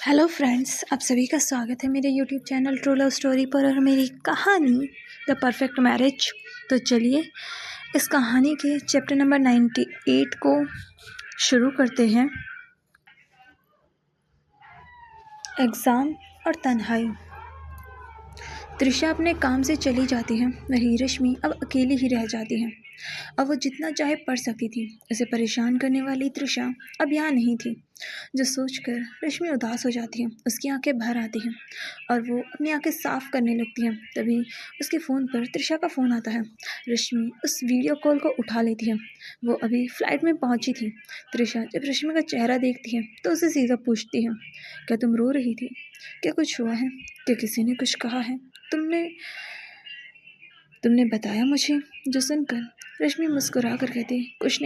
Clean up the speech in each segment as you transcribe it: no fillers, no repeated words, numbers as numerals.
Hello friends, आप सभी का स्वागत है मेरे YouTube channel true love story पर और मेरी कहानी द परफेक्ट मैरिज। तो चलिए इस कहानी के चैप्टर नंबर 98 को शुरू करते हैं। एग्ज़ाम और तन्हाई। त्रिशा अपने काम से चली जाती है, वहीं रश्मि अब अकेली ही रह जाती है। अब वो जितना चाहे पढ़ सकती थी। उसे परेशान करने वाली त्रिशा अब यहाँ नहीं थी, जो सोचकर रश्मि उदास हो जाती है। उसकी आंखें भर आती हैं और वो अपनी आंखें साफ करने लगती हैं। तभी उसके फ़ोन पर त्रिशा का फ़ोन आता है। रश्मि उस वीडियो कॉल को उठा लेती है। वो अभी फ्लाइट में पहुंची थी। त्रिशा जब रश्मि का चेहरा देखती है तो उसे सीधा पूछती है, क्या तुम रो रही थी? क्या कुछ हुआ है? क्या किसी ने कुछ कहा है? तुमने बताया मुझे? जो सुनकर रश्मि मुस्कुरा कर कहती, कुछ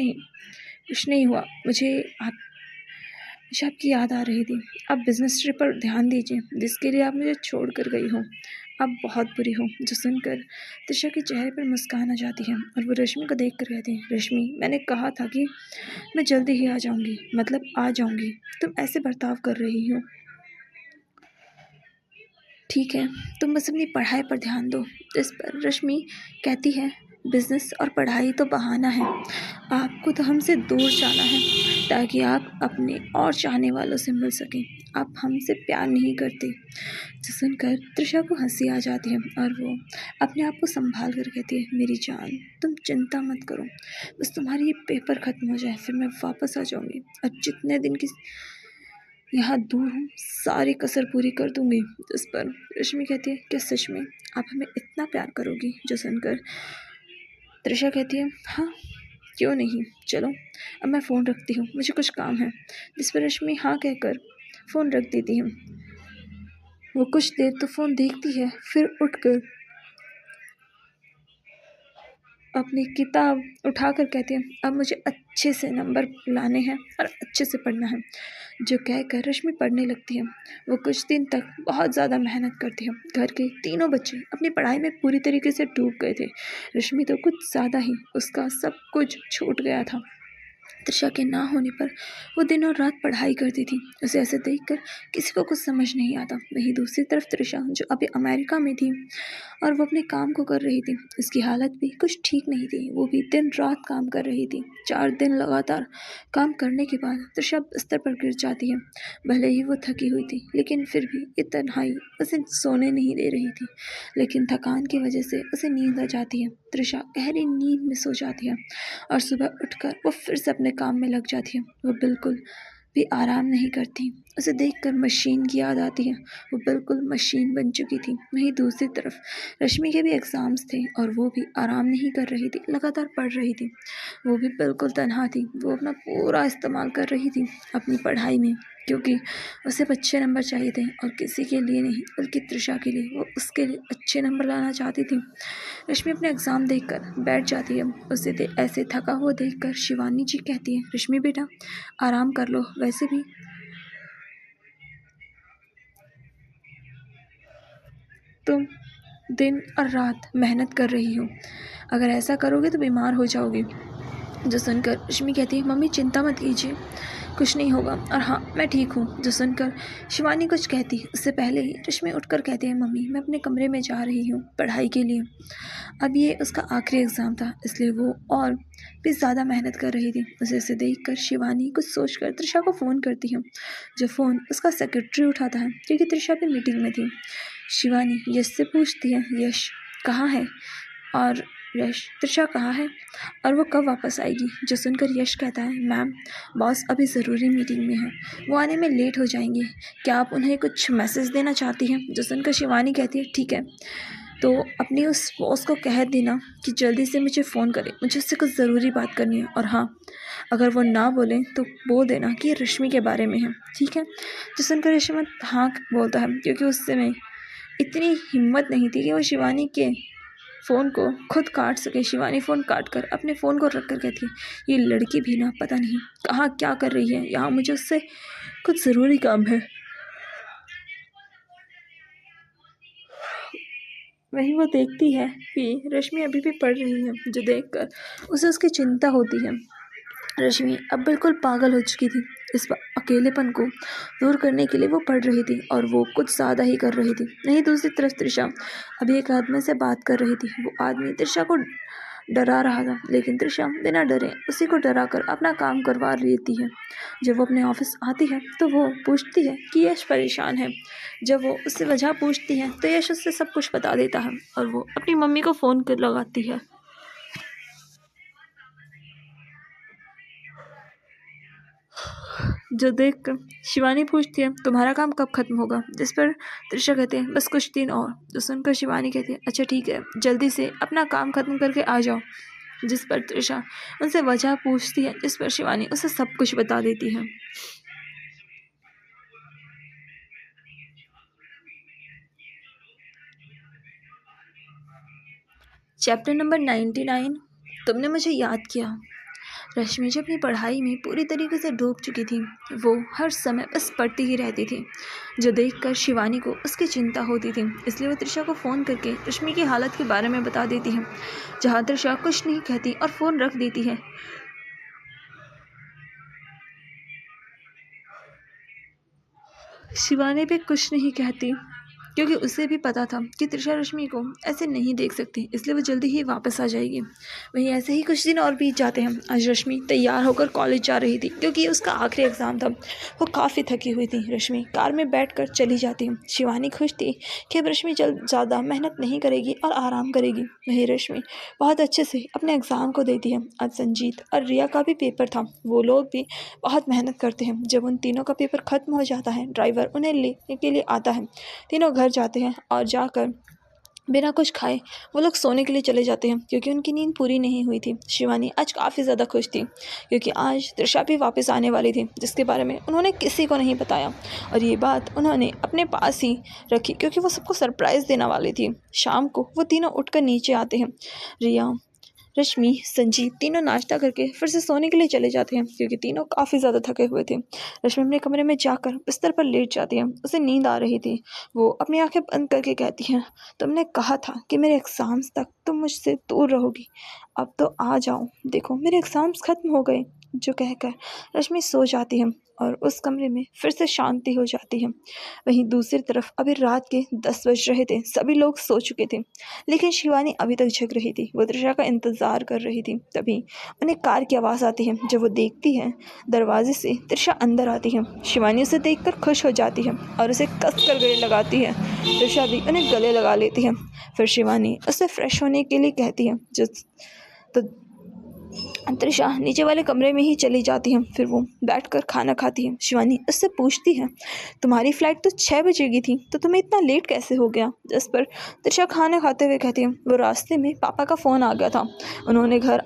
नहीं हुआ। मुझे आपकी याद आ रही थी। आप बिजनेस ट्रिप पर ध्यान दीजिए, जिसके लिए आप मुझे छोड़ कर गई हो। आप बहुत बुरी हो। जो सुनकर त्रिशा के चेहरे पर मुस्कान आ जाती है और वो रश्मि को देख कर कहती है, रश्मि, मैंने कहा था कि मैं जल्दी ही आ जाऊंगी, मतलब आ जाऊंगी। तुम ऐसे बर्ताव कर रही हो। ठीक है, तुम बस अपनी पढ़ाई पर ध्यान दो। इस पर रश्मि कहती है, बिजनेस और पढ़ाई तो बहाना है। आपको तो हमसे दूर जाना है ताकि आप अपने और चाहने वालों से मिल सकें। आप हमसे प्यार नहीं करते। जो सुनकर त्रिशा को हंसी आ जाती है और वो अपने आप को संभाल कर कहती है, मेरी जान, तुम चिंता मत करो। बस तुम्हारी ये पेपर ख़त्म हो जाए, फिर मैं वापस आ जाऊंगी। अब जितने दिन की यहाँ दूर हूँ, सारी कसर पूरी कर दूंगी। इस पर रश्मि कहती है, क्या सच में आप हमें इतना प्यार करोगी? जो सुनकर त्रिशा कहती है, हाँ, क्यों नहीं। चलो अब मैं फ़ोन रखती हूँ, मुझे कुछ काम है। जिस पर रश्मि हाँ कहकर फ़ोन रख देती है। वो कुछ देर तो फ़ोन देखती है, फिर उठकर अपनी किताब उठाकर कहती है, अब मुझे अच्छे से नंबर लाने हैं और अच्छे से पढ़ना है। जो कहकर रश्मि पढ़ने लगती है। वो कुछ दिन तक बहुत ज़्यादा मेहनत करती है। घर के तीनों बच्चे अपनी पढ़ाई में पूरी तरीके से डूब गए थे। रश्मि तो कुछ ज़्यादा ही, उसका सब कुछ छूट गया था। त्रिशा के ना होने पर वो दिन और रात पढ़ाई करती थी। उसे ऐसे देखकर किसी को कुछ समझ नहीं आता। वहीं दूसरी तरफ त्रिशा, जो अभी अमेरिका में थी और वो अपने काम को कर रही थी, उसकी हालत भी कुछ ठीक नहीं थी। वो भी दिन रात काम कर रही थी। 4 दिन लगातार काम करने के बाद त्रिशा बिस्तर पर गिर जाती है। भले ही वो थकी हुई थी, लेकिन फिर भी ये तन्हाई उसे सोने नहीं दे रही थी। लेकिन थकान की वजह से उसे नींद आ जाती है। त्रिशा गहरी नींद में सो जाती है और सुबह उठकर वो फिर से अपने काम में लग जाती है। वो बिल्कुल भी आराम नहीं करती। उसे देखकर मशीन की याद आती है। वो बिल्कुल मशीन बन चुकी थी। वहीं दूसरी तरफ रश्मि के भी एग्ज़ाम्स थे और वो भी आराम नहीं कर रही थी, लगातार पढ़ रही थी। वो भी बिल्कुल तनहा थी। वो अपना पूरा इस्तेमाल कर रही थी अपनी पढ़ाई में, क्योंकि उसे अच्छे नंबर चाहिए थे और किसी के लिए नहीं, बल्कि त्रिशा के लिए। वो उसके लिए अच्छे नंबर लाना चाहती थी। रश्मि अपने एग्ज़ाम देखकर बैठ जाती है। उसे ऐसे थका हुआ देखकर शिवानी जी कहती है, रश्मि बेटा, आराम कर लो। वैसे भी तुम दिन और रात मेहनत कर रही हो। अगर ऐसा करोगे तो बीमार हो जाओगे। जो सुनकर रश्मि कहती है, मम्मी चिंता मत कीजिए, कुछ नहीं होगा, और हाँ, मैं ठीक हूँ। जो सुनकर शिवानी कुछ कहती उससे पहले ही रश्मि उठकर कहती है, मम्मी मैं अपने कमरे में जा रही हूँ पढ़ाई के लिए। अब ये उसका आखिरी एग्ज़ाम था, इसलिए वो और भी ज़्यादा मेहनत कर रही थी। उसे देखकर शिवानी कुछ सोचकर त्रिशा को फ़ोन करती है। जो फ़ोन उसका सेक्रेटरी उठाता है, क्योंकि त्रिशा भी मीटिंग में थी। शिवानी यश से पूछती है, यश कहाँ है? और यश, त्रिशा कहाँ है और वो कब वापस आएगी? जो सुनकर यश कहता है, मैम, बॉस अभी ज़रूरी मीटिंग में है, वो आने में लेट हो जाएंगे। क्या आप उन्हें कुछ मैसेज देना चाहती हैं? जो सुनकर शिवानी कहती है, ठीक है, तो अपनी उस बॉस को कह देना कि जल्दी से मुझे फ़ोन करे, मुझे उससे कुछ ज़रूरी बात करनी है। और हाँ, अगर वो ना बोलें तो बोल देना कि ये रश्मि के बारे में है, ठीक है? जो सुनकर यश हाँ बोलता है, क्योंकि उस समय इतनी हिम्मत नहीं थी कि वो शिवानी के फ़ोन को खुद काट सके। शिवानी फ़ोन काट कर अपने फ़ोन को रख कर कहती है, ये लड़की भी ना पता नहीं कहाँ क्या कर रही है, यहाँ मुझे उससे कुछ ज़रूरी काम है। वहीं वो देखती है कि रश्मि अभी भी पढ़ रही है, जो देखकर उसे उसकी चिंता होती है। रश्मि अब बिल्कुल पागल हो चुकी थी। इस अकेलेपन को दूर करने के लिए वो पढ़ रही थी और वो कुछ ज़्यादा ही कर रही थी। नहीं, दूसरी तरफ त्रिशा अभी एक आदमी से बात कर रही थी। वो आदमी त्रिशा को डरा रहा था, लेकिन त्रिशा बिना डरे उसी को डरा कर अपना काम करवा लेती है। जब वो अपने ऑफिस आती है तो वो पूछती है कि यश परेशान है। जब वो उससे वजह पूछती है तो यश उससे सब कुछ बता देता है और वो अपनी मम्मी को फ़ोन कर लगाती है, जो देखकर शिवानी पूछती है तुम्हारा काम कब खत्म होगा। जिस पर त्रिशा कहते हैं बस कुछ दिन और। जो सुनकर शिवानी कहती है अच्छा ठीक है, जल्दी से अपना काम खत्म करके आ जाओ। जिस पर त्रिशा उनसे वजह पूछती है, जिस पर शिवानी उसे सब कुछ बता देती है। चैप्टर नंबर 99, तुमने मुझे याद किया। रश्मि जब अपनी पढ़ाई में पूरी तरीके से डूब चुकी थी। वो हर समय बस पढ़ती ही रहती थी, जो देखकर शिवानी को उसकी चिंता होती थी। इसलिए वो त्रिशा को फ़ोन करके रश्मि की हालत के बारे में बता देती है, जहाँ त्रिशा कुछ नहीं कहती और फ़ोन रख देती है। शिवानी भी कुछ नहीं कहती, क्योंकि उसे भी पता था कि त्रिशा रश्मि को ऐसे नहीं देख सकती, इसलिए वो जल्दी ही वापस आ जाएगी। वहीं ऐसे ही कुछ दिन और बीत जाते हैं। आज रश्मि तैयार होकर कॉलेज जा रही थी, क्योंकि उसका आखिरी एग्ज़ाम था। वो काफ़ी थकी हुई थी। रश्मि कार में बैठकर चली जाती है। शिवानी खुश थी कि अब रश्मि ज़्यादा मेहनत नहीं करेगी और आराम करेगी। वहीं रश्मि बहुत अच्छे से अपने एग्ज़ाम को देती है। आज संजीत और रिया का भी पेपर था। वो लोग भी बहुत मेहनत करते हैं। जब उन तीनों का पेपर ख़त्म हो जाता है, ड्राइवर उन्हें लेने के लिए आता है। तीनों घर जाते हैं और जाकर बिना कुछ खाए वो लोग सोने के लिए चले जाते हैं, क्योंकि उनकी नींद पूरी नहीं हुई थी। शिवानी आज काफ़ी ज़्यादा खुश थी, क्योंकि आज त्रिशा भी वापस आने वाली थी, जिसके बारे में उन्होंने किसी को नहीं बताया और ये बात उन्होंने अपने पास ही रखी, क्योंकि वो सबको सरप्राइज़ देने वाली थी। शाम को वो तीनों उठकर नीचे आते हैं। रिया, रश्मि, संजीव तीनों नाश्ता करके फिर से सोने के लिए चले जाते हैं, क्योंकि तीनों काफ़ी ज़्यादा थके हुए थे। रश्मि अपने कमरे में जाकर बिस्तर पर लेट जाती है। उसे नींद आ रही थी। वो अपनी आंखें बंद करके कहती है तुमने कहा था कि मेरे एग्ज़ाम्स तक तुम मुझसे दूर रहोगी, अब तो आ जाओ, देखो मेरे एग्ज़ाम्स ख़त्म हो गए। जो कहकर रश्मि सो जाती है और उस कमरे में फिर से शांति हो जाती है। वहीं दूसरी तरफ अभी रात के 10 बज रहे थे। सभी लोग सो चुके थे, लेकिन शिवानी अभी तक जग रही थी। वो त्रिशा का इंतज़ार कर रही थी। तभी उन्हें कार की आवाज़ आती है। जब वो देखती है, दरवाजे से त्रिशा अंदर आती है। शिवानी उसे देखकर खुश हो जाती है और उसे कस कर गले लगाती है। त्रिशा भी उन्हें गले लगा लेती है। फिर शिवानी उसे फ्रेश होने के लिए कहती है, जो तो त्रिशा नीचे वाले कमरे में ही चली जाती है। फिर वो बैठकर खाना खाती है। शिवानी उससे पूछती है तुम्हारी फ़्लाइट तो 6 बजे की थी, तो तुम्हें इतना लेट कैसे हो गया। जिस पर त्रिशा खाना खाते हुए कहती है वो रास्ते में पापा का फ़ोन आ गया था। उन्होंने घर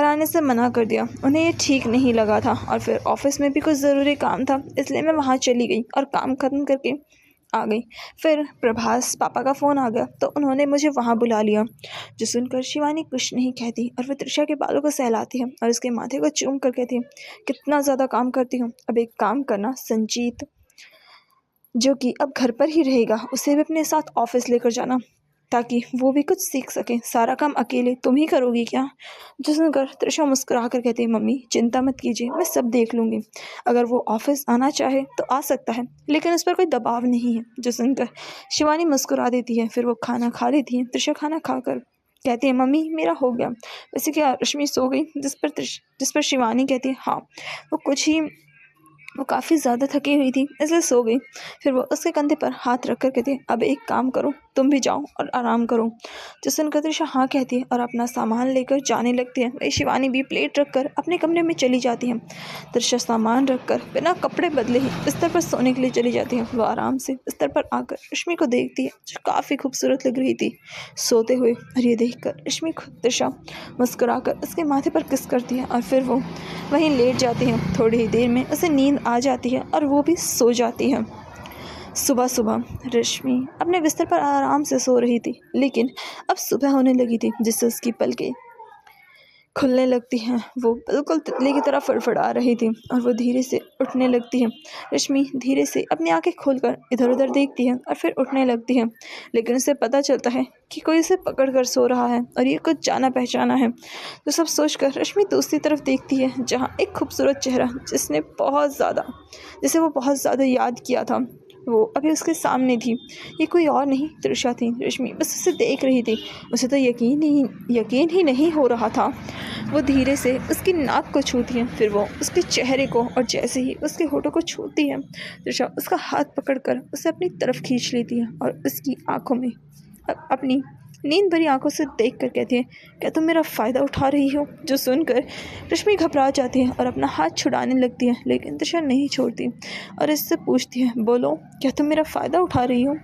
आने से मना कर दिया। उन्हें ये ठीक नहीं लगा था और फिर ऑफिस में भी कुछ ज़रूरी काम था, इसलिए मैं वहाँ चली गई और काम ख़त्म करके आ गई। फिर प्रभास पापा का फ़ोन आ गया तो उन्होंने मुझे वहाँ बुला लिया। जो सुनकर शिवानी कुछ नहीं कहती और वह त्रिशा के बालों को सहलाती है और उसके माथे को चूम कर कहती है कितना ज़्यादा काम करती हूँ। अब एक काम करना, संजीत जो कि अब घर पर ही रहेगा, उसे भी अपने साथ ऑफिस लेकर जाना, ताकि वो भी कुछ सीख सके। सारा काम अकेले तुम ही करोगी क्या। जो सुनकर त्रिशा मुस्कुरा कर कहती है मम्मी चिंता मत कीजिए, मैं सब देख लूँगी। अगर वो ऑफिस आना चाहे तो आ सकता है, लेकिन उस पर कोई दबाव नहीं है। जो सुनकर शिवानी मुस्कुरा देती है। फिर वो खाना खा लेती है। त्रिशा खाना खाकर कहती है मम्मी मेरा हो गया। वैसे क्या रश्मि सो गई। जिस पर शिवानी कहती है हाँ, वो काफ़ी ज़्यादा थकी हुई थी, इसलिए सो गई। फिर वो उसके कंधे पर हाथ रख कर कहती है अब एक काम करो, तुम भी जाओ और आराम करो। जो सुनकर त्रिशा हाँ कहती है और अपना सामान लेकर जाने लगती है। वही शिवानी भी प्लेट रखकर अपने कमरे में चली जाती है। त्रिशा सामान रखकर बिना कपड़े बदले ही बिस्तर पर सोने के लिए चली जाती है। वो आराम से बिस्तर पर आकर रश्मि को देखती है, जो काफ़ी खूबसूरत लग रही थी सोते हुए। और ये देखकर रश्मि खुद त्रिशा मुस्कुराकर उसके माथे पर किस करती है और फिर वो वहीं लेट जाती है। थोड़ी ही देर में उसे नींद आ जाती है और वो भी सो जाती है। सुबह रश्मि अपने बिस्तर पर आराम से सो रही थी, लेकिन अब सुबह होने लगी थी, जिससे उसकी पलकें खुलने लगती हैं। वो बिल्कुल तितली की तरह फड़फड़ा रही थी और वो धीरे से उठने लगती है। रश्मि धीरे से अपनी आंखें खोलकर इधर-उधर देखती है और फिर उठने लगती है, लेकिन उसे पता चलता है कि कोई उसे पकड़ कर सो रहा है और ये कुछ जाना-पहचाना है। तो सब सोचकर रश्मि दूसरी तरफ देखती है, जहाँ एक खूबसूरत चेहरा जिसे वो बहुत ज़्यादा याद किया था, वो अभी उसके सामने थी। ये कोई और नहीं तृषा थी। रश्मि बस उसे देख रही थी। उसे तो यकीन ही नहीं हो रहा था। वो धीरे से उसकी नाक को छूती है, फिर वो उसके चेहरे को, और जैसे ही उसके होठों को छूती है, तृषा उसका हाथ पकड़कर उसे अपनी तरफ खींच लेती है और उसकी आंखों में अपनी नींद भरी आंखों से देख कर कहती है, क्या तुम मेरा फ़ायदा उठा रही हो? जो सुनकर रश्मि घबरा जाती है और अपना हाथ छुड़ाने लगती है, लेकिन तृषा नहीं छोड़ती और इससे पूछती है, बोलो, क्या तुम मेरा फ़ायदा उठा रही हो?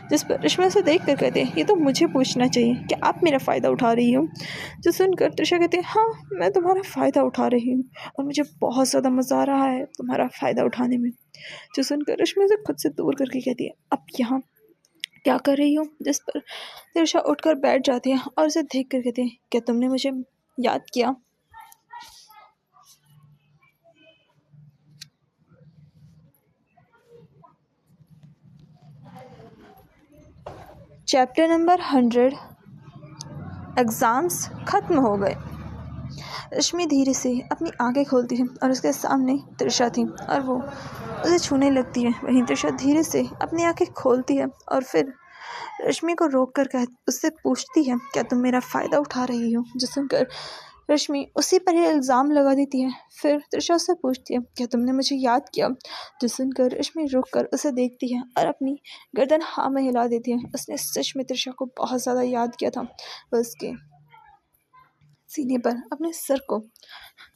जिस पर रश्मि उसे देख कर कहते हैं, ये तो मुझे पूछना चाहिए कि आप मेरा फ़ायदा उठा रही हो? जो सुनकर तृषा कहती है, हाँ, मैं तुम्हारा फ़ायदा उठा रही हूँ और मुझे बहुत ज़्यादा मज़ा आ रहा है तुम्हारा फ़ायदा उठाने में। जो सुनकर रश्मि उसे खुद से दूर करके कहती है, अब यहाँ क्या कर रही हो? जिस पर तिरशा उठकर बैठ जाती है और उसे देख कर कहती है, क्या तुमने मुझे याद किया? Chapter number 100। एग्ज़ाम्स ख़त्म हो गए। रश्मि धीरे से अपनी आंखें खोलती है और उसके सामने तृषा थी और वो उसे छूने लगती है। वहीं तृषा धीरे से अपनी आंखें खोलती है और फिर रश्मि को रोक कर उससे पूछती है, क्या तुम मेरा फ़ायदा उठा रही हो? जो सुनकर रश्मि उसी पर ही इल्ज़ाम लगा देती है। फिर तृषा उससे पूछती है, क्या तुमने मुझे याद किया? जो सुनकर रश्मि रुक कर उसे देखती है और अपनी गर्दन हाँ में हिला देती है। उसने सच में तृषा को बहुत ज़्यादा याद किया था। वह उसके सीने पर अपने सर को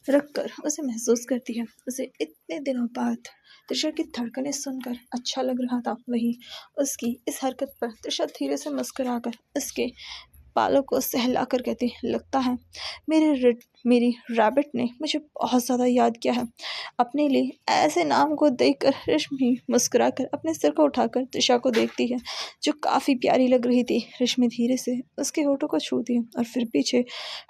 रखकर उसे महसूस करती है। उसे इतने दिनों बाद तृषा की धड़कनें सुनकर अच्छा लग रहा था। वहीं उसकी इस हरकत पर तृषा धीरे से मुस्कुराकर उसके बालों को सहला कर कहती, लगता है मेरी रैबिट ने मुझे बहुत ज़्यादा याद किया है। अपने लिए ऐसे नाम को देखकर रश्मि मुस्कुराकर अपने सिर को उठाकर तृषा को देखती है, जो काफ़ी प्यारी लग रही थी। रश्मि धीरे से उसके होठों को छूती है और फिर पीछे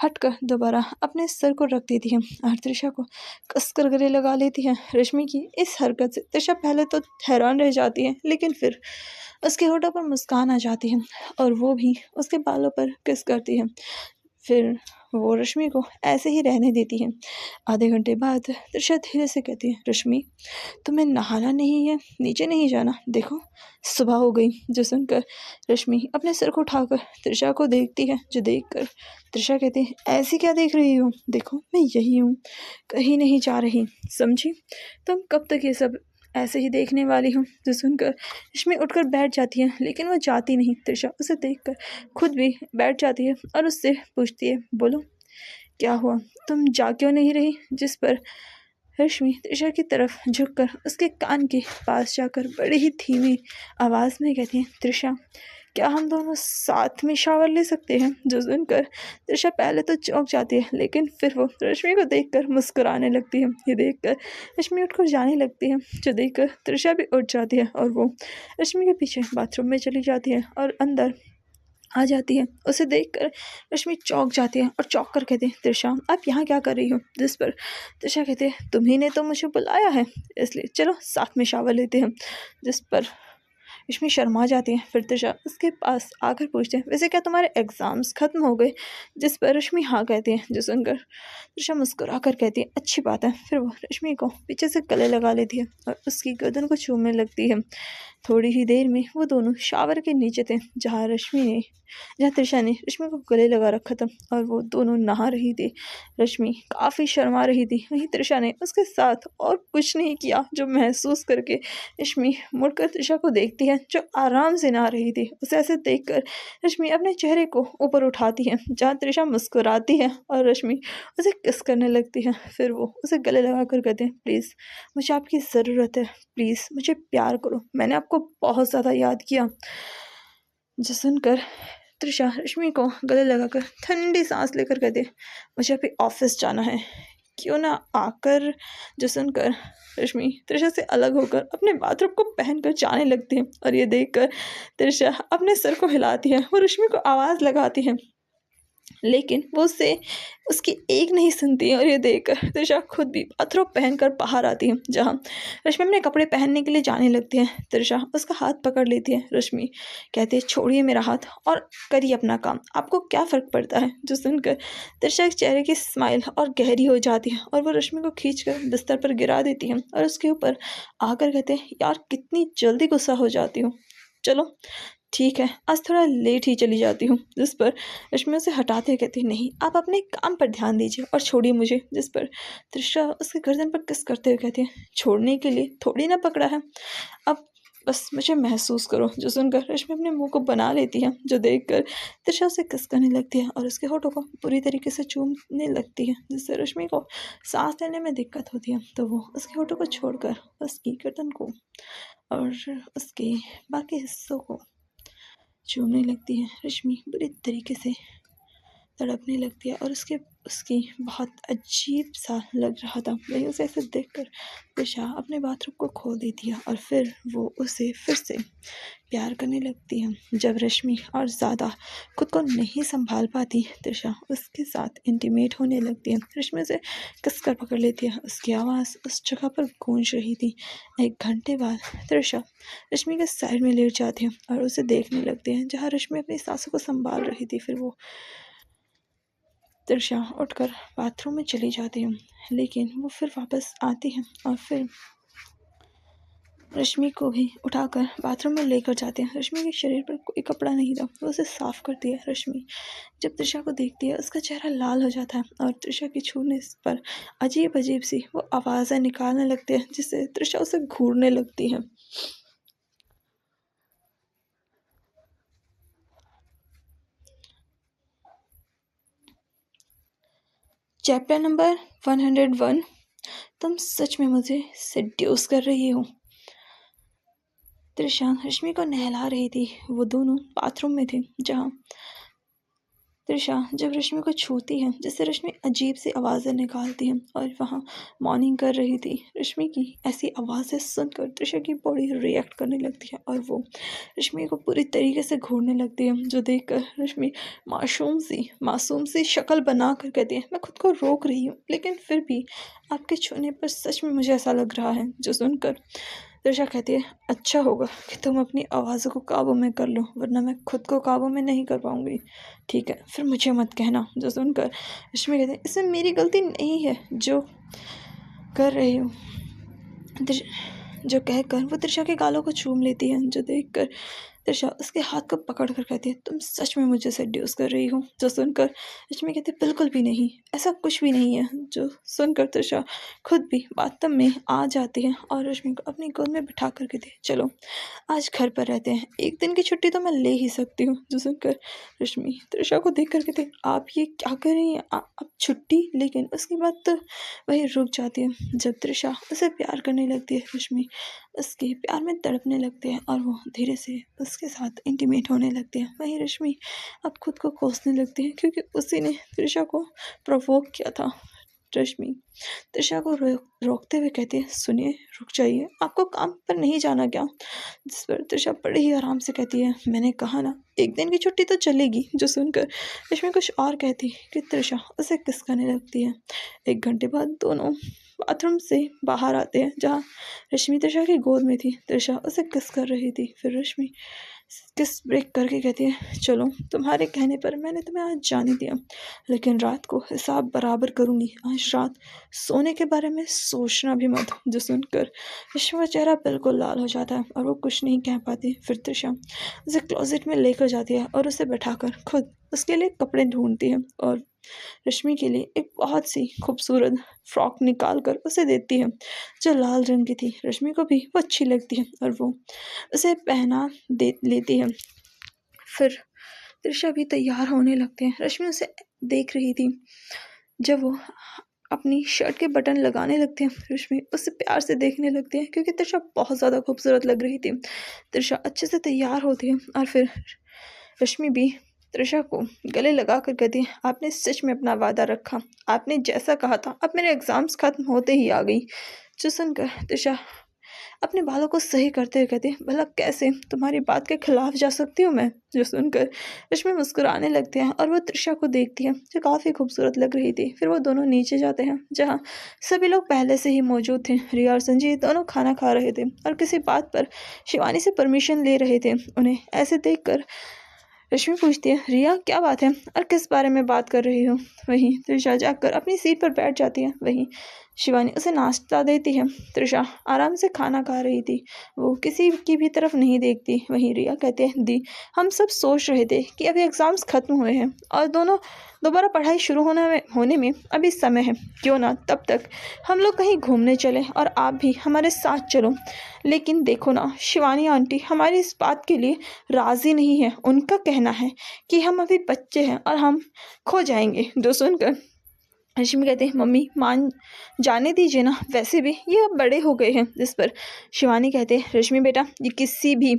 हटकर दोबारा अपने सर को रख देती है और तृषा को कसकर गले लगा लेती है। रश्मि की इस हरकत से तृषा पहले तो हैरान रह जाती है, लेकिन फिर उसके होठों पर मुस्कान आ जाती है और वो भी उसके बालों पर किस करती है। फिर वो रश्मि को ऐसे ही रहने देती है। आधे घंटे बाद तृषा धीरे से कहती है, रश्मि, तुम्हें नहाना नहीं है? नीचे नहीं जाना? देखो सुबह हो गई। जो सुनकर रश्मि अपने सिर को उठाकर तृषा को देखती है, जो देखकर तृषा कहती है, ऐसी क्या देख रही हो? देखो मैं यही हूँ, कहीं नहीं जा रही, समझी? तुम कब तक ये सब ऐसे ही देखने वाली हूँ? जो सुनकर रश्मि उठकर बैठ जाती है, लेकिन वो जाती नहीं। तृषा उसे देखकर खुद भी बैठ जाती है और उससे पूछती है, बोलो क्या हुआ, तुम जा क्यों नहीं रही? जिस पर रश्मि तृषा की तरफ झुककर उसके कान के पास जाकर बड़ी ही धीमी आवाज़ में कहती है, तृषा, क्या हम दोनों साथ में शावर ले सकते हैं? जो सुनकर तृषा पहले तो चौंक जाती है, लेकिन फिर वो रश्मि को देखकर मुस्कुराने लगती है। ये देखकर रश्मि उठकर जाने लगती है, जो देखकर तृषा भी उठ जाती है और वो रश्मि के पीछे बाथरूम में चली जाती है और अंदर आ जाती है। उसे देखकर रश्मि चौंक जाती है और चौंक कर कहती है, तृषा, आप यहाँ क्या कर रही हो? जिस पर तृषा कहती है, तुम्ही ने तो मुझे बुलाया है, इसलिए चलो साथ में शावर लेते हैं। जिस पर रश्मि शर्मा जाती है। फिर तृषा उसके पास आकर पूछते हैं, वैसे क्या तुम्हारे एग्ज़ाम्स ख़त्म हो गए? जिस पर रश्मि हाँ कहती है। जो सुनकर तृषा मुस्कुरा कर कहती है, अच्छी बात है। फिर वो रश्मि को पीछे से गले लगा लेती है और उसकी गर्दन को चूमने लगती है। थोड़ी ही देर में वो दोनों शावर के नीचे थे, जहाँ तृषा ने रश्मि को गले लगा रखा था और वो दोनों नहा रही थी। रश्मि काफ़ी शर्मा रही थी, वहीं तृषा ने उसके साथ और कुछ नहीं किया, जो महसूस करके रश्मि मुड़कर तृषा को देखती है, जो आराम से नहा रही थी। उसे ऐसे देखकर रश्मि अपने चेहरे को ऊपर उठाती है, जहाँ तृषा मुस्कुराती है और रश्मि उसे किस करने लगती है। फिर वो उसे गले लगा कर कहते हैं, प्लीज़ मुझे आपकी ज़रूरत है, प्लीज़ मुझे प्यार करो, मैंने आपको बहुत ज़्यादा याद किया। जो सुनकर तृषा रश्मि को गले लगाकर ठंडी सांस लेकर कहते, मुझे अभी ऑफिस जाना है, क्यों ना आकर। जो सुनकर रश्मि तृषा से अलग होकर अपने बाथरूम को पहनकर जाने लगती है और ये देखकर तृषा अपने सर को हिलाती है, वो रश्मि को आवाज़ लगाती है, लेकिन वो उससे उसकी एक नहीं सुनती है और ये देखकर त्रिशा खुद भी बाथरोब पहनकर बाहर आती है, जहाँ रश्मि अपने कपड़े पहनने के लिए जाने लगती है। त्रिशा उसका हाथ पकड़ लेती है। रश्मि कहती है, छोड़िए मेरा हाथ और करिए अपना काम, आपको क्या फ़र्क पड़ता है। जो सुनकर त्रिशा के चेहरे की स्माइल और गहरी हो जाती है और वो रश्मि को खींचकर बिस्तर पर गिरा देती है और उसके ऊपर आकर कहते हैं, यार कितनी जल्दी गुस्सा हो जाती हूँ, चलो ठीक है, आज थोड़ा लेट ही चली जाती हूँ। जिस पर रश्मि उसे हटाते हुए कहती है, नहीं, आप अपने काम पर ध्यान दीजिए और छोड़िए मुझे। जिस पर त्रिशा उसके गर्दन पर किस करते हुए कहती है, छोड़ने के लिए थोड़ी ना पकड़ा है, अब बस मुझे महसूस करो। जो सुनकर रश्मि अपने मुंह को बना लेती है, जो देखकर त्रिशा उसे किस करने लगती है और उसके होठों को पूरी तरीके से चूमने लगती है, जिससे रश्मि को सांस लेने में दिक्कत होती है। तो वो उसके होठों को छोड़कर उसकी गर्दन को और उसके बाकी हिस्सों को चूमने लगती है। रश्मि बुरी तरीके से तड़पने लगती है और उसकी बहुत अजीब सा लग रहा था। वही उसे ऐसे देखकर त्रिशा अपने बाथरूम को खोल देती है और फिर वो उसे फिर से प्यार करने लगती है। जब रश्मि और ज़्यादा खुद को नहीं संभाल पाती, त्रिशा उसके साथ इंटीमेट होने लगती है। रश्मि उसे कसकर पकड़ लेती है। उसकी आवाज़ उस जगह पर गूंज रही थी। 1 घंटे बाद त्रिशा रश्मि के साइड में लेट जाती है और उसे देखने लगती है, जहाँ रश्मि अपनी सांसों को संभाल रही थी। फिर वो त्रिशा उठकर बाथरूम में चली जाती है, लेकिन वो फिर वापस आती है और फिर रश्मि को भी उठाकर बाथरूम में लेकर जाते हैं। रश्मि के शरीर पर कोई कपड़ा नहीं था, वो उसे साफ करती है। रश्मि जब त्रिशा को देखती है, उसका चेहरा लाल हो जाता है और त्रिशा की छूने पर अजीब अजीब सी वो आवाज़ें निकालने लगती है, जिससे त्रिशा उसे घूरने लगती है। Chapter number 101। तुम सच में मुझे सेड्यूस कर रही हो। त्रिशा रश्मि को नहला रही थी। वो दोनों बाथरूम में थे, जहाँ त्रिशा जब रश्मि को छूती है, जिससे रश्मि अजीब सी आवाज़ें निकालती है और वहाँ मॉर्निंग कर रही थी। रश्मि की ऐसी आवाज़ें सुनकर त्रिशा की बॉडी रिएक्ट करने लगती है और वो रश्मि को पूरी तरीके से घूरने लगती है, जो देखकर रश्मि मासूम सी शक्ल बना कर कहती है, मैं खुद को रोक रही हूँ, लेकिन फिर भी आपके छूने पर सच में मुझे ऐसा लग रहा है। जो सुनकर त्रिशा कहती है, अच्छा होगा कि तुम अपनी आवाज़ों को काबू में कर लो, वरना मैं खुद को काबू में नहीं कर पाऊंगी। ठीक है, फिर मुझे मत कहना। जो सुनकर रश्मि कहते हैं, इसमें मेरी गलती नहीं है जो कर रही हूँ। जो कहकर वो त्रिशा के गालों को चूम लेती है, जो देखकर त्रिशा उसके हाथ को पकड़ कर कहती है, तुम सच में मुझे सेड्यूस कर रही हो। जो सुनकर रश्मि कहती है, बिल्कुल भी नहीं, ऐसा कुछ भी नहीं है। जो सुनकर त्रिशा खुद भी बाथटब में आ जाती है और रश्मि को अपनी गोद में बिठा कर कहती है, चलो आज घर पर रहते हैं, 1 दिन की छुट्टी तो मैं ले ही सकती हूँ। जो सुनकर रश्मि त्रिशा को देख कर कहती है, आप ये क्या कर रही हैं, अब छुट्टी। लेकिन उसके बाद तो वही रुक जाती है। जब त्रिशा उसे प्यार करने लगती है, रश्मि उसके प्यार में तड़पने लगती है और वो धीरे से उसके साथ इंटीमेट होने लगती है। वहीं रश्मि अब खुद को कोसने लगती है, क्योंकि उसी ने त्रिशा को प्रोवोक किया था। रश्मि त्रिशा को रोकते हुए कहती है, सुनिए, रुक जाइए, आपको काम पर नहीं जाना क्या। जिस पर त्रिशा बड़े ही आराम से कहती है, मैंने कहा ना, 1 दिन की छुट्टी तो चलेगी। जो सुनकर रश्मि कुछ और कहती कि त्रिशा उसे किस करने लगती है। 1 घंटे बाद दोनों बाथरूम से बाहर आते हैं, जहाँ रश्मि त्रिशा की गोद में थी। त्रिशा उसे किस कर रही थी। फिर रश्मि किस ब्रेक करके कहती है, चलो तुम्हारे कहने पर मैंने तुम्हें आज जाने दिया, लेकिन रात को हिसाब बराबर करूंगी। आज रात सोने के बारे में सोचना भी मत। जो सुनकर रश्मि का चेहरा बिल्कुल लाल हो जाता है और वो कुछ नहीं कह पाती। फिर त्रिशा उसे क्लोजेट में लेकर जाती है और उसे बैठाकर खुद उसके लिए कपड़े ढूंढती है और रश्मि के लिए एक बहुत सी खूबसूरत फ्रॉक निकाल कर उसे देती है, जो लाल रंग की थी। रश्मि को भी वो अच्छी लगती है और वो उसे पहना दे लेती है। फिर त्रिशा भी तैयार होने लगते हैं। रश्मि उसे देख रही थी। जब वो अपनी शर्ट के बटन लगाने लगते हैं, रश्मि उसे प्यार से देखने लगती है, क्योंकि त्रिशा बहुत ज़्यादा खूबसूरत लग रही थी। त्रिशा अच्छे से तैयार होती है और फिर रश्मि भी त्रिशा को गले लगा कर कहती है, आपने सच में अपना वादा रखा, आपने जैसा कहा था, अब मेरे एग्ज़ाम्स ख़त्म होते ही आ गई। जो सुनकर त्रिशा अपने बालों को सही करते हुए कहती है, भला कैसे तुम्हारी बात के खिलाफ जा सकती हूँ मैं। जो सुनकर रश्मि मुस्कुराने लगती है और वो तृषा को देखती है जो काफ़ी खूबसूरत लग रही थी। फिर वो दोनों नीचे जाते हैं जहाँ सभी लोग पहले से ही मौजूद थे। रिया और संजीत दोनों खाना खा रहे थे और किसी बात पर शिवानी से परमिशन ले रहे थे। उन्हें ऐसे देखकर रश्मि पूछती है, रिया क्या बात है और किस बारे में बात कर रही हो। वहीं तृषा जाकर अपनी सीट पर बैठ जाती है। वहीं शिवानी उसे नाश्ता देती है। तृषा आराम से खाना खा रही थी, वो किसी की भी तरफ नहीं देखती। वहीं रिया कहते हैं, दी हम सब सोच रहे थे कि अभी एग्ज़ाम्स ख़त्म हुए हैं और दोबारा पढ़ाई शुरू होने में अभी समय है, क्यों ना तब तक हम लोग कहीं घूमने चले और आप भी हमारे साथ चलो। लेकिन देखो ना, शिवानी आंटी हमारी इस बात के लिए राज़ी नहीं है। उनका कहना है कि हम अभी बच्चे हैं और हम खो जाएंगे। जो सुनकर रश्मि कहते हैं, मम्मी मान जाने दीजिए ना, वैसे भी ये अब बड़े हो गए हैं। जिस पर शिवानी कहते हैं, रश्मि बेटा ये किसी भी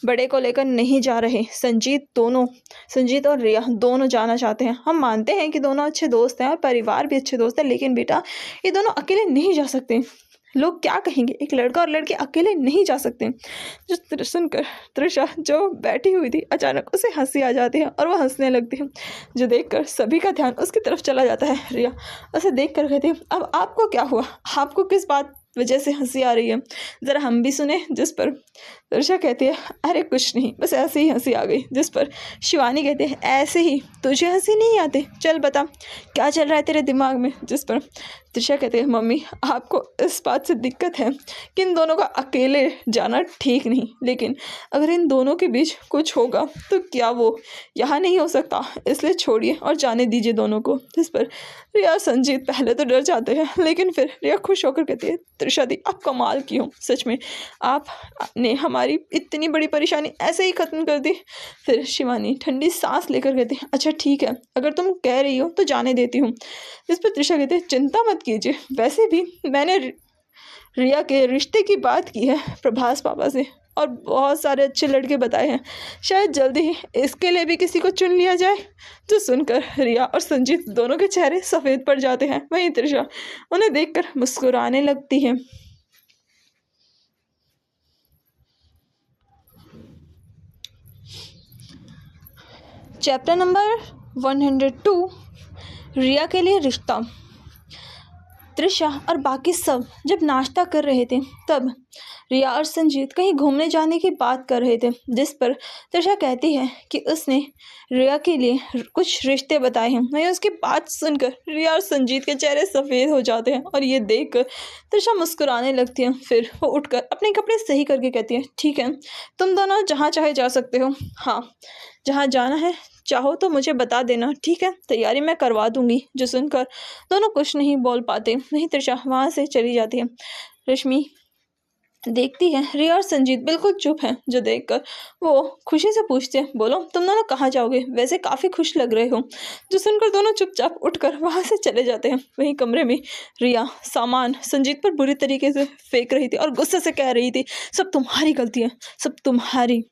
बड़े को लेकर नहीं जा रहे। संजीत और रिया दोनों जाना चाहते हैं। हम मानते हैं कि दोनों अच्छे दोस्त हैं और परिवार भी अच्छे दोस्त हैं, लेकिन बेटा ये दोनों अकेले नहीं जा सकते। लोग क्या कहेंगे, एक लड़का और लड़की अकेले नहीं जा सकते। जो सुनकर तृषा जो बैठी हुई थी, अचानक उसे हंसी आ जाती है और वह हंसने लगती है। जो देखकर सभी का ध्यान उसकी तरफ चला जाता है। रिया उसे देखकर कहती है, अब आपको क्या हुआ, आपको किस बात वजह से हंसी आ रही है, ज़रा हम भी सुने। जिस पर तृषा कहती है, अरे कुछ नहीं, बस ऐसे ही हंसी आ गई। जिस पर शिवानी कहते हैं, ऐसे ही तुझे हंसी नहीं आती, चल बता क्या चल रहा है तेरे दिमाग में। जिस पर तृषा कहते हैं, मम्मी आपको इस बात से दिक्कत है कि इन दोनों का अकेले जाना ठीक नहीं, लेकिन अगर इन दोनों के बीच कुछ होगा तो क्या वो यहाँ नहीं हो सकता, इसलिए छोड़िए और जाने दीजिए दोनों को। जिस पर रिया और संजीत पहले तो डर जाते हैं, लेकिन फिर रिया खुश होकर कहती है, तृषा दी आप कमाल की हो, सच में आपने हमारी इतनी बड़ी परेशानी ऐसे ही ख़त्म कर दी। फिर शिवानी ठंडी सांस लेकर कहती है, अच्छा ठीक है, अगर तुम कह रही हो तो जाने देती हूँ। जिस पर तृषा कहती है, चिंता मत कीजिए, वैसे भी मैंने रिया के रिश्ते की बात की है प्रभास पापा से और बहुत सारे अच्छे लड़के बताए हैं, शायद जल्दी ही इसके लिए भी किसी को चुन लिया जाए। जो सुनकर रिया और संजीत दोनों के चेहरे सफ़ेद पड़ जाते हैं। वहीं तृषा उन्हें देखकर मुस्कुराने लगती है। चैप्टर नंबर 102, रिया के लिए रिश्ता। तृषा और बाकी सब जब नाश्ता कर रहे थे तब रिया और संजीत कहीं घूमने जाने की बात कर रहे थे। जिस पर तृषा कहती है कि उसने रिया के लिए कुछ रिश्ते बताए हैं। वहीं उसकी बात सुनकर रिया और संजीत के चेहरे सफ़ेद हो जाते हैं और ये देखकर तृषा मुस्कुराने लगती है। फिर वो उठकर अपने कपड़े सही करके कहती है, ठीक है, तुम दोनों जहाँ चाहे जा सकते हो, हाँ जहाँ जाना है चाहो तो मुझे बता देना, ठीक है, तैयारी मैं करवा दूंगी। जो सुनकर दोनों कुछ नहीं बोल पाते। वहीं तृषा वहाँ से चली जाती है। रश्मि देखती है रिया और संजीत बिल्कुल चुप हैं। जो देखकर वो खुशी से पूछते हैं, बोलो तुम दोनों कहाँ जाओगे, वैसे काफ़ी खुश लग रहे हो। जो सुनकर दोनों चुपचाप उठकर वहाँ से चले जाते हैं। वहीं कमरे में रिया सामान संजीत पर बुरी तरीके से फेंक रही थी और गुस्से से कह रही थी, सब तुम्हारी गलती है, सब तुम्हारी।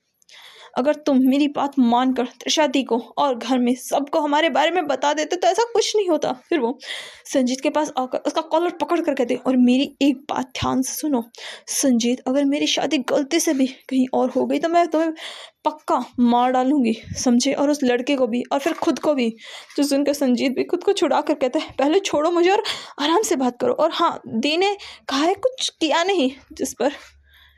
अगर तुम मेरी बात मानकर तृषा दी को और घर में सबको हमारे बारे में बता देते तो ऐसा कुछ नहीं होता। फिर वो संजीत के पास आकर उसका कॉलर पकड़ कर कहते, और मेरी एक बात ध्यान से सुनो संजीत, अगर मेरी शादी गलती से भी कहीं और हो गई तो मैं तुम्हें पक्का मार डालूंगी, समझे, और उस लड़के को भी और फिर खुद को भी। जो सुनकर संजीत भी खुद को छुड़ा कर कहता है, पहले छोड़ो मुझे और आराम से बात करो, और हाँ दी ने कहा है कुछ किया नहीं। जिस पर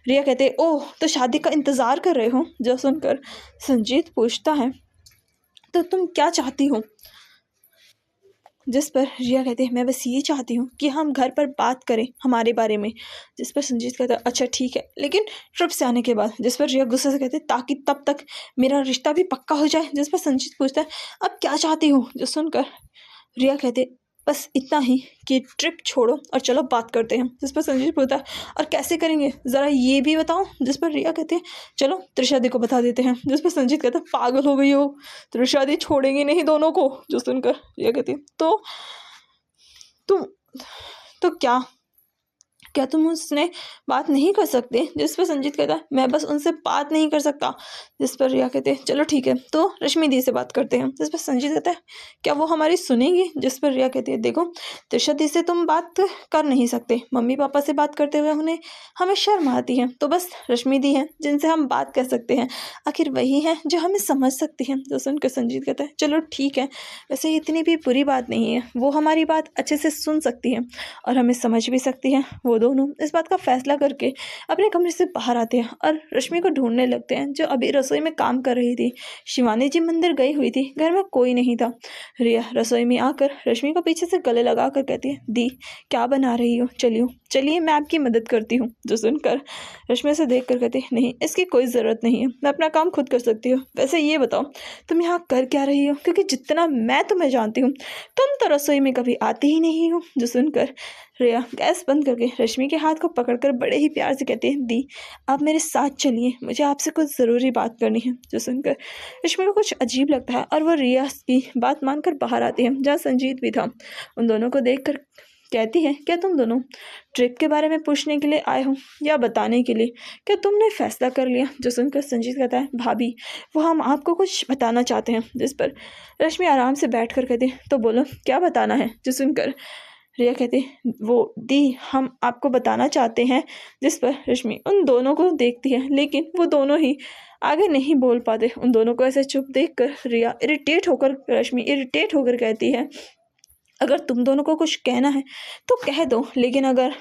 रिया कहते, ओह तो शादी का इंतज़ार कर रहे हो। जो सुनकर संजीत पूछता है, तो तुम क्या चाहती हो। जिस पर रिया कहते हैं, मैं बस ये चाहती हूँ कि हम घर पर बात करें हमारे बारे में। जिस पर संजीत कहता है, अच्छा ठीक है, लेकिन ट्रिप से आने के बाद। जिस पर रिया गुस्से से कहते हैं, ताकि तब तक मेरा रिश्ता भी पक्का हो जाए। जिस पर संजीत पूछता है, अब क्या चाहती हूँ। जो सुनकर रिया कहते, बस इतना ही कि ट्रिप छोड़ो और चलो बात करते हैं। जिस पर संजीत पूछता है, और कैसे करेंगे ज़रा ये भी बताओ। जिस पर रिया कहते हैं, चलो तृषा दी को बता देते हैं। जिस पर संजीत कहता है, पागल हो गई हो, तृषा दी छोड़ेंगी नहीं दोनों को। जो सुनकर रिया कहती है, तो तुम तो क्या क्या तुम उसने बात नहीं कर सकते? जिस पर संजीत कहता है मैं बस उनसे बात नहीं कर सकता। जिस पर रिया कहते हैं चलो ठीक है, तो रश्मि दी से बात करते हैं। जिस पर संजीत कहता है क्या वो हमारी सुनेंगी? जिस पर रिया कहती है देखो त्रिशा दी से तुम बात कर नहीं सकते, मम्मी पापा से बात करते हुए उन्हें हमें शर्म आती है, तो बस रश्मि दी है जिनसे हम बात कर सकते हैं, आखिर वही है जो हमें समझ सकती है। जो सुनकर संजीत कहता है चलो ठीक है, वैसे इतनी भी बुरी बात नहीं है, वो हमारी बात अच्छे से सुन सकती है और हमें समझ भी सकती है। वो दोनों इस बात का फैसला करके अपने कमरे से बाहर आते हैं और रश्मि को ढूंढने लगते हैं जो अभी रसोई में काम कर रही थी। शिवानी जी मंदिर गई हुई थी, घर में कोई नहीं था। रिया रसोई में आकर रश्मि को पीछे से गले लगा कर कहती है दी क्या बना रही हो, चलिए मैं आपकी मदद करती हूँ। जो सुनकर रश्मि से देख कर कहती है नहीं इसकी कोई ज़रूरत नहीं है, मैं अपना काम खुद कर सकती हूँ। वैसे ये बताओ तुम यहाँ कर क्या रही हो, क्योंकि जितना मैं तुम्हें जानती हूँ तुम तो रसोई में कभी आती ही नहीं हो। जो सुनकर रिया गैस बंद करके रश्मि के हाथ को पकड़कर बड़े ही प्यार से कहती है दी आप मेरे साथ चलिए, मुझे आपसे कुछ ज़रूरी बात करनी है। जो सुनकर रश्मि को कुछ अजीब लगता है और वो रिया की बात मानकर बाहर आती है जहाँ संजीत भी था। उन दोनों को देखकर कहती है क्या तुम दोनों ट्रिप के बारे में पूछने के लिए आए हो या बताने के लिए, क्या तुमने फैसला कर लिया? जो सुनकर संजीत कहता है भाभी वो हम आपको कुछ बताना चाहते हैं। जिस पर रश्मि आराम से बैठ कर कहती है तो बोलो क्या बताना है? जो सुनकर रिया कहती वो दी हम आपको बताना चाहते हैं। जिस पर रश्मि उन दोनों को देखती है लेकिन वो दोनों ही आगे नहीं बोल पाते। उन दोनों को ऐसे चुप देखकर रश्मि इरिटेट होकर कहती है अगर तुम दोनों को कुछ कहना है तो कह दो, लेकिन अगर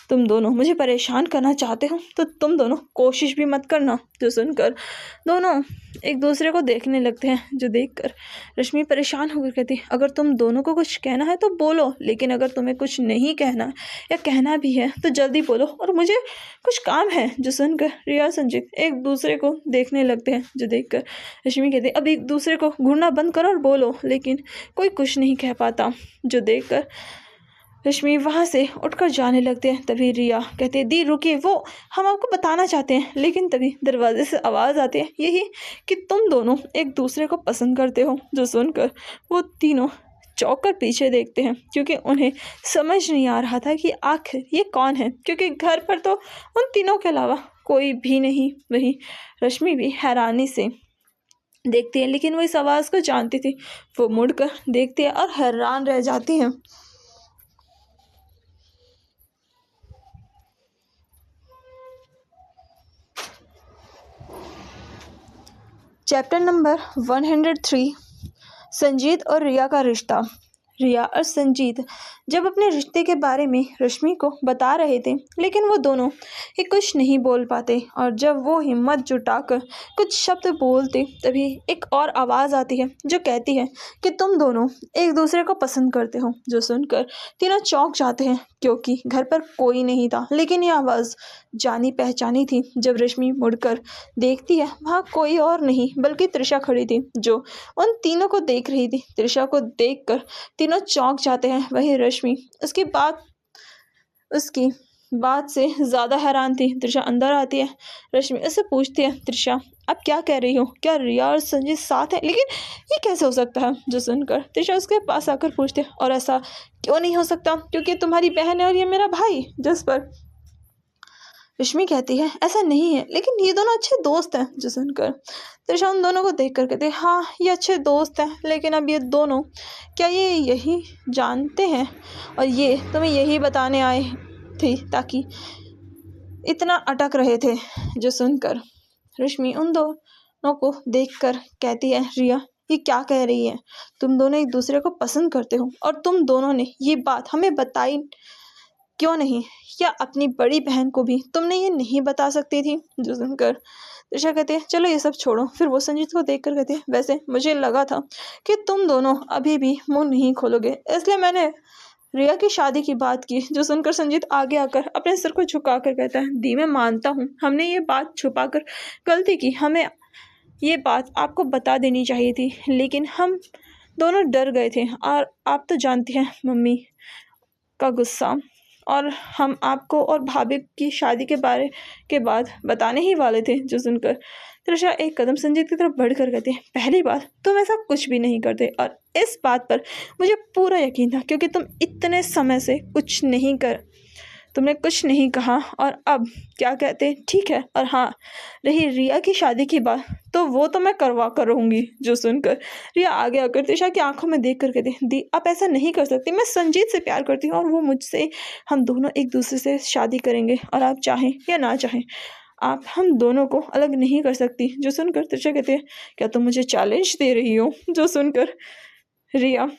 तुम दोनों मुझे परेशान करना चाहते हो तो तुम दोनों कोशिश भी मत करना। जो सुनकर दोनों एक दूसरे को देखने लगते हैं जो देखकर रश्मि परेशान होकर कहती है अगर तुम दोनों को कुछ कहना है तो बोलो, लेकिन अगर तुम्हें कुछ नहीं कहना या कहना भी है तो जल्दी बोलो और मुझे कुछ काम है। जो सुनकर रिया संजीत एक दूसरे को देखने लगते हैं जो देखकर रश्मि कहती है अब एक दूसरे को घूरना बंद करो और बोलो, लेकिन कोई कुछ नहीं कह पाता। जो देखकर रश्मि वहाँ से उठकर जाने लगते हैं। तभी रिया कहते हैं दी रुकिए, वो हम आपको बताना चाहते हैं। लेकिन तभी दरवाजे से आवाज़ आती है यही कि तुम दोनों एक दूसरे को पसंद करते हो। जो सुनकर वो तीनों चौंक कर पीछे देखते हैं क्योंकि उन्हें समझ नहीं आ रहा था कि आखिर ये कौन है, क्योंकि घर पर तो उन तीनों के अलावा कोई भी नहीं। वहीं रश्मि भी हैरानी से देखती है लेकिन वो इस आवाज़ को जानती थी। वो मुड़कर देखती है और हैरान रह जाती है। चैप्टर नंबर 103 संजीत और रिया का रिश्ता। रिया और संजीत जब अपने रिश्ते के बारे में रश्मि को बता रहे थे लेकिन वो दोनों ही कुछ नहीं बोल पाते और जब वो हिम्मत जुटाकर कुछ शब्द बोलते तभी एक और आवाज़ आती है जो कहती है कि तुम दोनों एक दूसरे को पसंद करते हो। जो सुनकर तीनों चौंक जाते हैं क्योंकि घर पर कोई नहीं था, लेकिन ये आवाज़ जानी पहचानी थी। जब रश्मि मुड़कर देखती है वहाँ कोई और नहीं बल्कि त्रिशा खड़ी थी जो उन तीनों को देख रही थी। त्रिशा को देखकर तीनों चौंक जाते हैं। वही रश्मि उसकी बात से ज़्यादा हैरान थी। त्रिशा अंदर आती है। रश्मि उससे पूछती है त्रिशा आप क्या कह रही हो, क्या रिया और संजीत साथ हैं? लेकिन ये कैसे हो सकता है? जो सुनकर त्रिशा उसके पास आकर पूछती है और ऐसा क्यों नहीं हो सकता, क्योंकि तुम्हारी बहन है और ये मेरा भाई। जिस पर रश्मि कहती है ऐसा नहीं है, लेकिन ये दोनों अच्छे दोस्त हैं। जो सुनकर त्रिशा उन दोनों को देख कर कहती है हाँ ये अच्छे दोस्त हैं, लेकिन अब ये दोनों क्या ये यही जानते हैं और ये तुम्हें यही बताने आए थे ताकि इतना अटक रहे थे। जो सुनकर रश्मि उन दोनों को देखकर कहती है रिया ये क्या कह रही है, तुम दोनों एक दूसरे को पसंद करते हो और तुम दोनों ने ये बात हमें बताई क्यों नहीं, या अपनी बड़ी बहन को भी तुमने ये नहीं बता सकती थी? जो सुनकर त्रिशा कहती है चलो ये सब छोड़ो। फिर वो संजीत को देखकर कहती है वैसे मुझे लगा था कि तुम दोनों अभी भी मुंह नहीं खोलोगे, इसलिए मैंने रिया की शादी की बात की। जो सुनकर संजीत आगे आकर अपने सिर को झुकाकर कहता है दी मैं मानता हूँ हमने ये बात छुपाकर गलती की, हमें ये बात आपको बता देनी चाहिए थी, लेकिन हम दोनों डर गए थे और आप तो जानती हैं मम्मी का गुस्सा, और हम आपको और भाभी की शादी के बाद बताने ही वाले थे। जो सुनकर त्रिशा एक कदम संजीत की तरफ बढ़कर कहती है पहली बात तुम ऐसा कुछ भी नहीं करते और इस बात पर मुझे पूरा यकीन था क्योंकि तुम इतने समय से कुछ नहीं कर तुमने कुछ नहीं कहा और अब क्या कहते, ठीक है। और हाँ, रही रिया की शादी की बात, तो वो तो मैं करवा कर रहूँगी। जो सुनकर रिया आगे आकर त्रिशा की आंखों में देख कर कहती, दी आप ऐसा नहीं कर सकती, मैं संजीत से प्यार करती हूँ और वो मुझसे, हम दोनों एक दूसरे से शादी करेंगे और आप चाहें या ना चाहें, आप हम दोनों को अलग नहीं कर सकती। जो सुनकर त्रिशा कहती है, क्या तुम मुझे चैलेंज दे रही हो? जो सुनकर रिया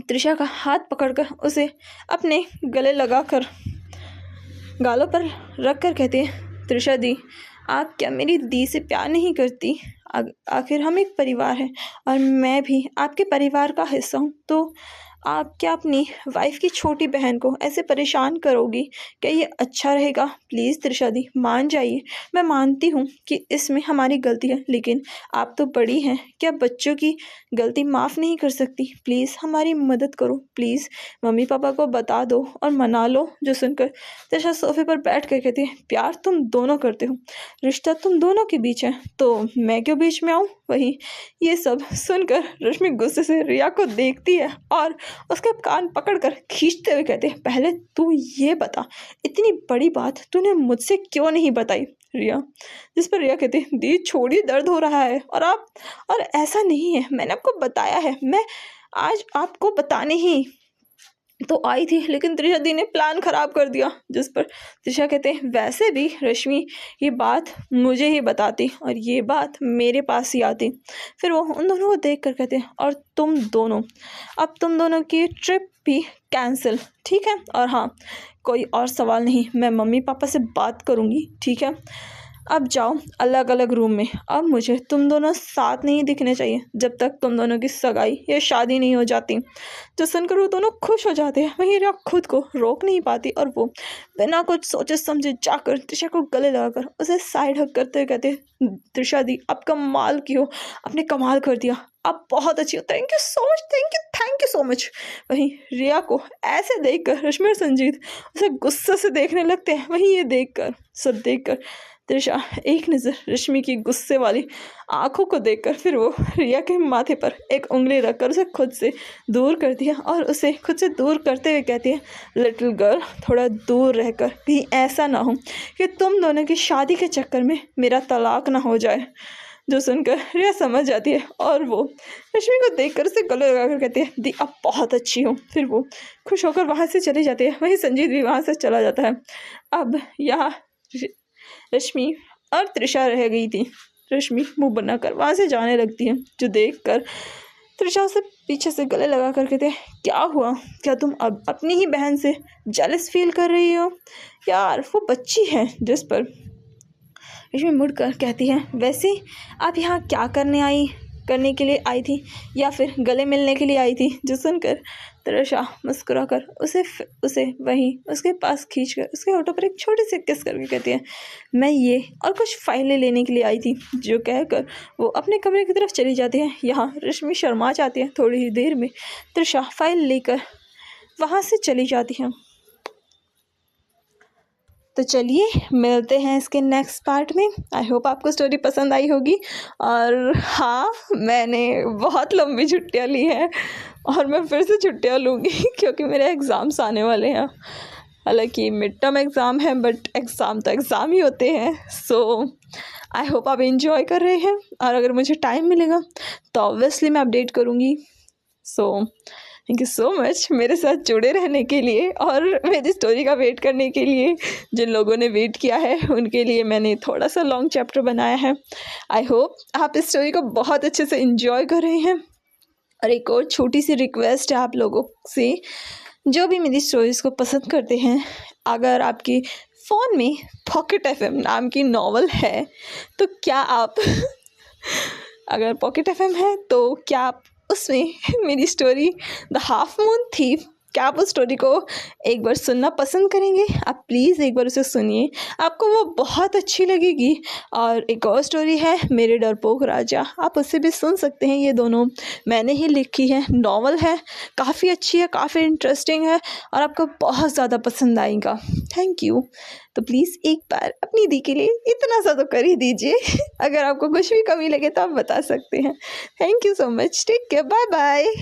त्रिशा का हाथ पकड़कर उसे अपने गले लगाकर गालों पर रख कर कहती है, त्रिशा दी, आप क्या मेरी दी से प्यार नहीं करती? आखिर हम एक परिवार हैं और मैं भी आपके परिवार का हिस्सा हूँ, तो आप क्या अपनी वाइफ की छोटी बहन को ऐसे परेशान करोगी? क्या ये अच्छा रहेगा? प्लीज़ त्रिशा दी मान जाइए। मैं मानती हूँ कि इसमें हमारी गलती है, लेकिन आप तो बड़ी हैं, क्या बच्चों की गलती माफ़ नहीं कर सकती? प्लीज़ हमारी मदद करो, प्लीज़ मम्मी पापा को बता दो और मना लो। जो सुनकर त्रिशा सोफे पर बैठ कर कहती है, प्यार तुम दोनों करते हो, रिश्ता तुम दोनों के बीच है, तो मैं क्यों बीच में आऊँ? वहीं ये सब सुनकर रश्मि गुस्से से रिया को देखती है और उसके कान पकड़कर खींचते हुए कहते हैं, पहले तू ये बता, इतनी बड़ी बात तूने मुझसे क्यों नहीं बताई? रिया, जिस पर रिया कहती है, दी छोड़िए, दर्द हो रहा है और ऐसा नहीं है, मैंने आपको बताया है, मैं आज आपको बताने ही तो आई थी, लेकिन त्रिशा दी ने प्लान खराब कर दिया। जिस पर त्रिशा कहते हैं, वैसे भी रश्मि ये बात मुझे ही बताती और ये बात मेरे पास ही आती। फिर वो उन दोनों को देख कर कहते हैं, और तुम दोनों, अब तुम दोनों की ट्रिप भी कैंसिल, ठीक है? और हाँ, कोई और सवाल नहीं, मैं मम्मी पापा से बात करूँगी, ठीक है? अब जाओ अलग अलग रूम में। अब मुझे तुम दोनों साथ नहीं दिखने चाहिए जब तक तुम दोनों की सगाई या शादी नहीं हो जाती। जो सुनकर वो दोनों खुश हो जाते हैं, वहीं रिया खुद को रोक नहीं पाती और वो बिना कुछ सोचे समझे जाकर त्रिशा को गले लगाकर उसे साइड हक करते हुए कहते, त्रिशा दी आप कमाल की हो, आपने कमाल कर दिया, आप बहुत अच्छी हो, thank you so much, thank you so much. वहीं रिया को ऐसे देखकर रश्मि और संजीत उसे गुस्से से देखने लगते हैं। वहीं ये देखकर, सब देखकर त्रिशा एक नज़र रश्मि की गुस्से वाली आंखों को देखकर फिर वो रिया के माथे पर एक उंगली रखकर उसे खुद से दूर करती है और उसे खुद से दूर करते हुए कहती है, लिटिल गर्ल, थोड़ा दूर रहकर कहीं ऐसा ना हो कि तुम दोनों की शादी के चक्कर में मेरा तलाक ना हो जाए। जो सुनकर रिया समझ जाती है और वो रश्मि को देखकर उसे गले लगाकर कहती है, दी आप बहुत अच्छी हो। फिर वो खुश होकर वहाँ से चली जाती है। वहीं संजीत भी वहाँ से चला जाता है। अब यहाँ रश्मि और त्रिशा रह गई थी। रश्मि मुंह बनाकर वहाँ से जाने लगती है। जो देखकर त्रिशा उसे पीछे से गले लगा कर कहते हैं, क्या हुआ? क्या तुम अब अपनी ही बहन से जेलस फील कर रही हो? यार वो बच्ची है। जिस पर रश्मि मुड़कर कहती है, वैसे आप यहाँ क्या करने के लिए आई थी या फिर गले मिलने के लिए आई थी? जो सुनकर त्रिशा मुस्कुराकर उसे वहीं उसके पास खींचकर उसके होठों पर एक छोटी सी किस करके कहती है, मैं ये और कुछ फाइलें लेने के लिए आई थी। जो कहकर वो अपने कमरे की तरफ चली जाती है। यहाँ रश्मि शर्मा जाती है। थोड़ी ही देर में त्रिशा फाइल लेकर वहाँ से चली जाती है। तो चलिए मिलते हैं इसके नेक्स्ट पार्ट में। आई होप आपको स्टोरी पसंद आई होगी। और हाँ, मैंने बहुत लंबी छुट्टियाँ ली हैं और मैं फिर से छुट्टियाँ लूँगी क्योंकि मेरे एग्ज़ाम्स आने वाले हैं। हालांकि मिड टर्म एग्ज़ाम है, बट एग्ज़ाम तो एग्ज़ाम ही होते हैं। सो आई होप आप एंजॉय कर रहे हैं और अगर मुझे टाइम मिलेगा तो ऑब्वियसली मैं अपडेट करूँगी। So thank you so much मेरे साथ जुड़े रहने के लिए और मेरी स्टोरी का वेट करने के लिए। जिन लोगों ने वेट किया है उनके लिए मैंने थोड़ा सा लॉन्ग चैप्टर बनाया है। आई होप आप इस स्टोरी को बहुत अच्छे से एंजॉय कर रहे हैं। और एक और छोटी सी रिक्वेस्ट है आप लोगों से, जो भी मेरी स्टोरीज़ को पसंद करते हैं, अगर आपकी फ़ोन में पॉकेट एफएम नाम की नॉवल है तो क्या आप अगर पॉकेट एफएम है तो क्या आप उसमें मेरी story the half moon thief, क्या आप उस स्टोरी को एक बार सुनना पसंद करेंगे? आप प्लीज़ एक बार उसे सुनिए, आपको वो बहुत अच्छी लगेगी। और एक और स्टोरी है मेरे डरपोक राजा, आप उसे भी सुन सकते हैं। ये दोनों मैंने ही लिखी है, नॉवल है, काफ़ी अच्छी है, काफ़ी इंटरेस्टिंग है और आपको बहुत ज़्यादा पसंद आएगा। Thank you. तो प्लीज़ एक बार अपनी दी के लिए इतना सा तो कर ही दीजिए। अगर आपको कुछ भी कमी लगे तो आप बता सकते हैं। Thank you so much. Take care, bye bye.